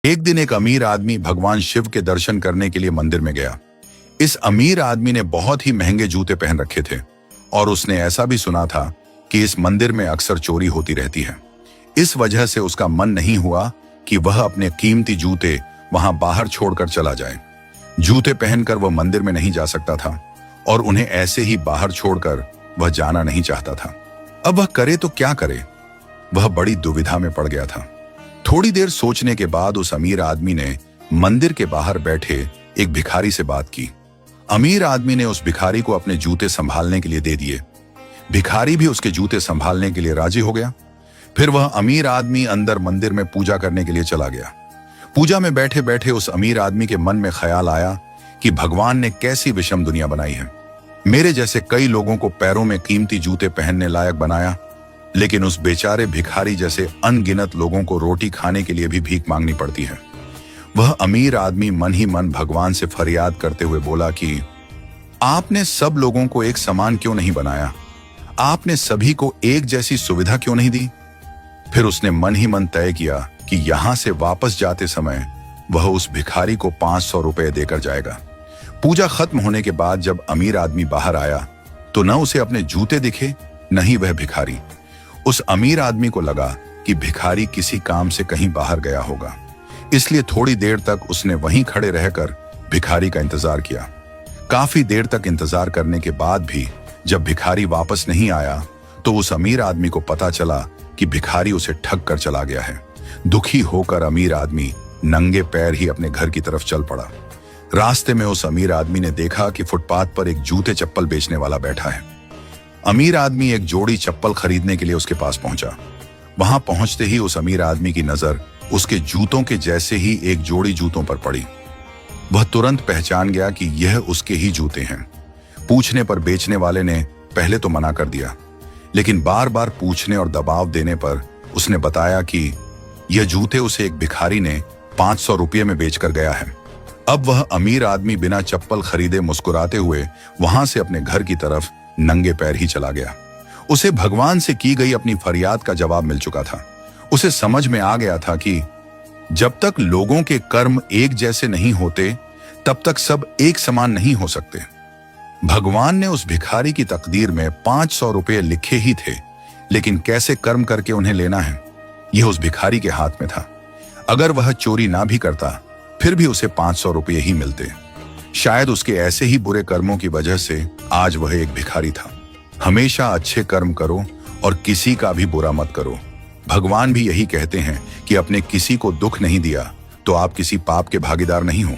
एक दिन एक अमीर आदमी भगवान शिव के दर्शन करने के लिए मंदिर में गया। इस अमीर आदमी ने बहुत ही महंगे जूते पहन रखे थे और उसने ऐसा भी सुना था कि इस मंदिर में अक्सर चोरी होती रहती है। इस वजह से उसका मन नहीं हुआ कि वह अपने कीमती जूते वहां बाहर छोड़कर चला जाए। जूते पहनकर वह मंदिर में नहीं जा सकता था और उन्हें ऐसे ही बाहर छोड़कर वह जाना नहीं चाहता था। अब वह करे तो क्या करे? वह बड़ी दुविधा में पड़ गया था। थोड़ी देर सोचने के बाद उस अमीर आदमी ने मंदिर के बाहर बैठे एक भिखारी से बात की। अमीर आदमी ने उस भिखारी को अपने जूते संभालने के लिए दे दिए। भिखारी भी उसके जूते संभालने के लिए राजी हो गया। फिर वह अमीर आदमी अंदर मंदिर में पूजा करने के लिए चला गया। पूजा में बैठे बैठे उस अमीर आदमी के मन में ख्याल आया कि भगवान ने कैसी विषम दुनिया बनाई है। मेरे जैसे कई लोगों को पैरों में कीमती जूते पहनने लायक बनाया, लेकिन उस बेचारे भिखारी जैसे अनगिनत लोगों को रोटी खाने के लिए भी भीख मांगनी पड़ती है। वह अमीर आदमी मन ही मन भगवान से फरियाद करते हुए बोला कि आपने सब लोगों को एक समान क्यों नहीं बनाया? आपने सभी को एक जैसी सुविधा क्यों नहीं दी? फिर उसने मन ही मन तय किया कि यहां से वापस जाते समय वह उस भिखारी को 500 रुपए देकर जाएगा। पूजा खत्म होने के बाद जब अमीर आदमी बाहर आया तो न उसे अपने जूते दिखे, न ही वह भिखारी। उस अमीर आदमी को लगा कि भिखारी किसी काम से कहीं बाहर गया होगा, इसलिए थोड़ी देर तक उसने वहीं खड़े रहकर भिखारी का इंतजार किया। काफी देर तक इंतजार करने के बाद भी जब भिखारी वापस नहीं आया तो उस अमीर आदमी को पता चला कि भिखारी उसे ठग कर चला गया है। दुखी होकर अमीर आदमी नंगे पैर ही अपने घर की तरफ चल पड़ा। रास्ते में उस अमीर आदमी ने देखा कि फुटपाथ पर एक जूते चप्पल बेचने वाला बैठा है। अमीर आदमी एक जोड़ी चप्पल खरीदने के लिए उसके पास पहुंचा। वहां पहुंचते ही उस अमीर आदमी की नजर उसके जूतों के जैसे ही एक जोड़ी जूतों पर पड़ी। वह तुरंत पहचान गया कि यह उसके ही जूते हैं। पूछने पर बेचने वाले ने पहले तो मना कर दिया, लेकिन बार बार पूछने और दबाव देने पर उसने बताया कि यह जूते उसे एक भिखारी ने 500 रुपये में बेचकर गया है। अब वह अमीर आदमी बिना चप्पल खरीदे मुस्कुराते हुए वहां से अपने घर की तरफ नंगे पैर ही चला गया। उसे भगवान से की गई अपनी फरियाद का जवाब मिल चुका था। उसे समझ में आ गया था कि जब तक लोगों के कर्म एक जैसे नहीं होते तब तक सब एक समान नहीं हो सकते। भगवान ने उस भिखारी की तकदीर में 500 रुपये लिखे ही थे, लेकिन कैसे कर्म करके उन्हें लेना है यह उस भिखारी के हाथ में था। अगर वह चोरी ना भी करता फिर भी उसे 500 रुपये ही मिलते। शायद उसके ऐसे ही बुरे कर्मों की वजह से आज वह एक भिखारी था। हमेशा अच्छे कर्म करो और किसी का भी बुरा मत करो। भगवान भी यही कहते हैं कि अपने किसी को दुख नहीं दिया तो आप किसी पाप के भागीदार नहीं हो।